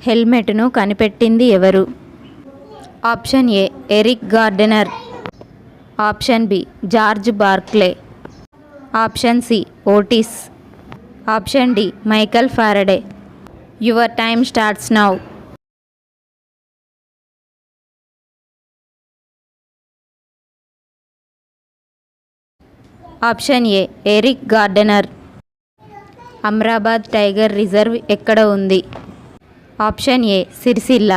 హెల్మెట్ను కనిపెట్టింది ఎవరు? Option A Eric Gardener, option B George Barclay, option C Otis, option D Michael Faraday. Your time starts now. Option A Eric Gardener. Amrabad tiger reserve ఎక్కడ ఉంది? Option A Sircilla,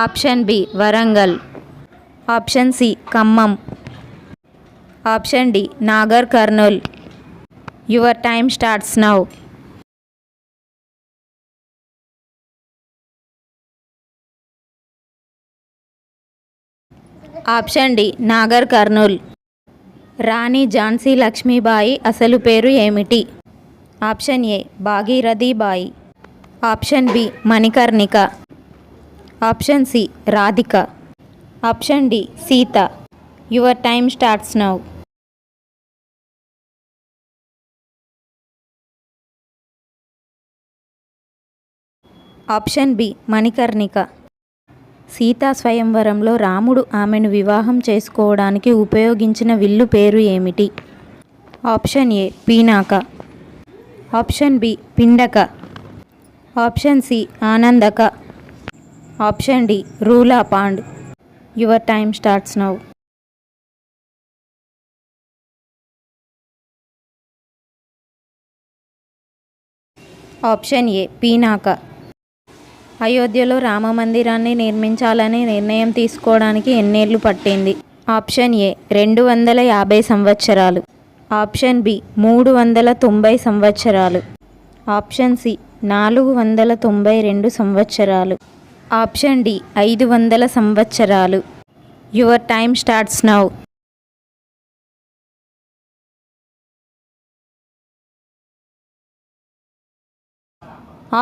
option B Warangal, option C Khammam, option D Nagar Kurnool. Your time starts now. Option D Nagar Kurnool. Rani Jhansi Lakshmibai అసలు పేరు ఏమిటి? Option A Bhagirathi Bai, option B Manikarnika, option C Radhika, option D Sita. Your time starts now. Option B Manikarnika. Sita స్వయంవరంలో రాముడు ఆమెను వివాహం చేసుకోవడానికి ఉపయోగించిన విల్లు పేరు ఏమిటి? Option A Pinaka, option B Pindaka, option C Anandaka, option D రూలా పాండ్. Your time starts now. Option A Pinaka. అయోధ్యలో రామ మందిరాన్ని నిర్మించాలని నిర్ణయం తీసుకోవడానికి ఎన్నేళ్లు పట్టింది? ఆప్షన్ ఏ 250 సంవత్సరాలు, ఆప్షన్ బి 390 సంవత్సరాలు, ఆప్షన్ సి 492 సంవత్సరాలు, ఆప్షన్ డి 500 సంవత్సరాలు. Your time starts now.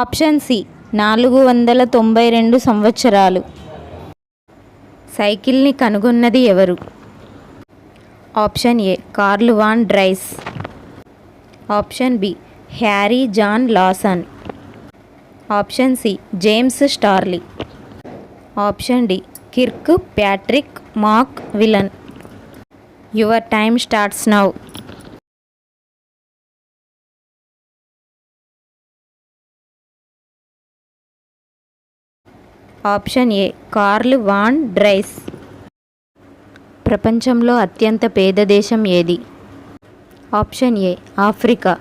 Option C 492 సంవత్సరాలు. సైకిల్ని కనుగొన్నది ఎవరు? Option A Karl von Drais, option B Harry John Lawson, option C James Starley, option D Kirkpatrick Macmillan. Your time starts now. Option A Karl von Drais. ప్రపంచంలో అత్యంత పేద దేశం ఏది? Option A Africa,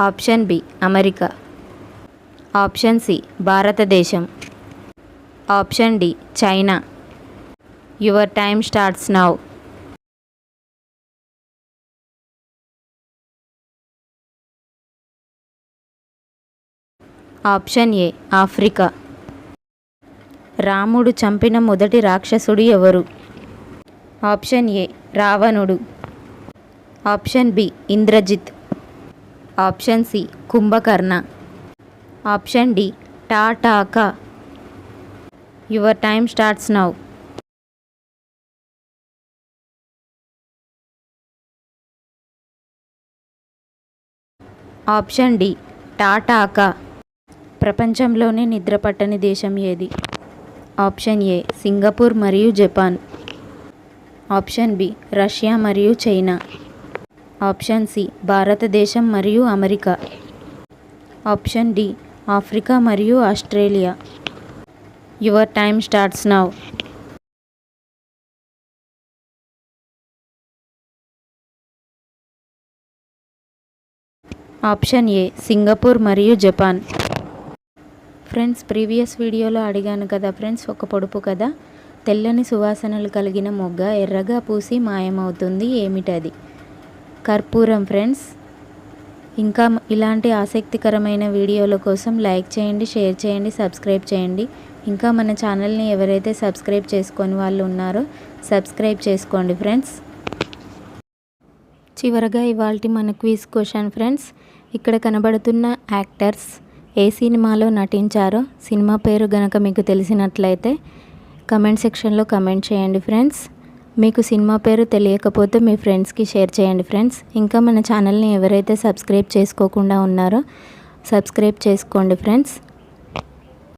option B America, option C భారతదేశం, option D China. Your time starts now. Option A Africa. రాముడు చంపిన మొదటి రాక్షసుడు ఎవరు? ఆప్షన్ ఏ రావణుడు, option B Indrajit, option C Kumbhakarna, option D Tataka. Your time starts now. Option D Tataka. ప్రపంచంలోనే నిద్రపట్టని దేశం ఏది? ఆప్షన్ ఏ సింగపూర్ మరియు జపాన్, ఆప్షన్ బి రష్యా మరియు చైనా, ఆప్షన్ సి భారతదేశం మరియు అమెరికా, ఆప్షన్ డి ఆఫ్రికా మరియు Australia. Your time starts now. Option A Singapore మరియు జపాన్. ఫ్రెండ్స్, ప్రీవియస్ వీడియోలో అడిగాను కదా ఫ్రెండ్స్, ఒక పొడుపు కదా, తెల్లని సువాసనలు కలిగిన మొగ్గ ఎర్రగా పూసి మాయమవుతుంది, ఏమిటది? కర్పూరం ఫ్రెండ్స్. ఇంకా ఇలాంటి ఆసక్తికరమైన వీడియోల కోసం లైక్ చేయండి, షేర్ చేయండి, సబ్స్క్రైబ్ చేయండి. ఇంకా మన ఛానల్ని ఎవరైతే సబ్స్క్రైబ్ చేసుకొని వాళ్ళు ఉన్నారో సబ్స్క్రైబ్ చేసుకోండి ఫ్రెండ్స్. చివరగా ఇవాల్టి మన క్విజ్ క్వశ్చన్ ఫ్రెండ్స్. ఇక్కడ కనబడుతున్న యాక్టర్స్ ఏ సినిమాలో నటించారో సినిమా పేరు గనక మీకు తెలిసినట్లయితే కమెంట్ సెక్షన్లో కమెంట్ చేయండి ఫ్రెండ్స్. మీకు సినిమా పేరు తెలియకపోతే మీ ఫ్రెండ్స్కి షేర్ చేయండి ఫ్రెండ్స్. ఇంకా మన ఛానల్ని ఎవరైతే సబ్స్క్రైబ్ చేసుకోకుండా ఉన్నారో సబ్స్క్రైబ్ చేసుకోండి ఫ్రెండ్స్.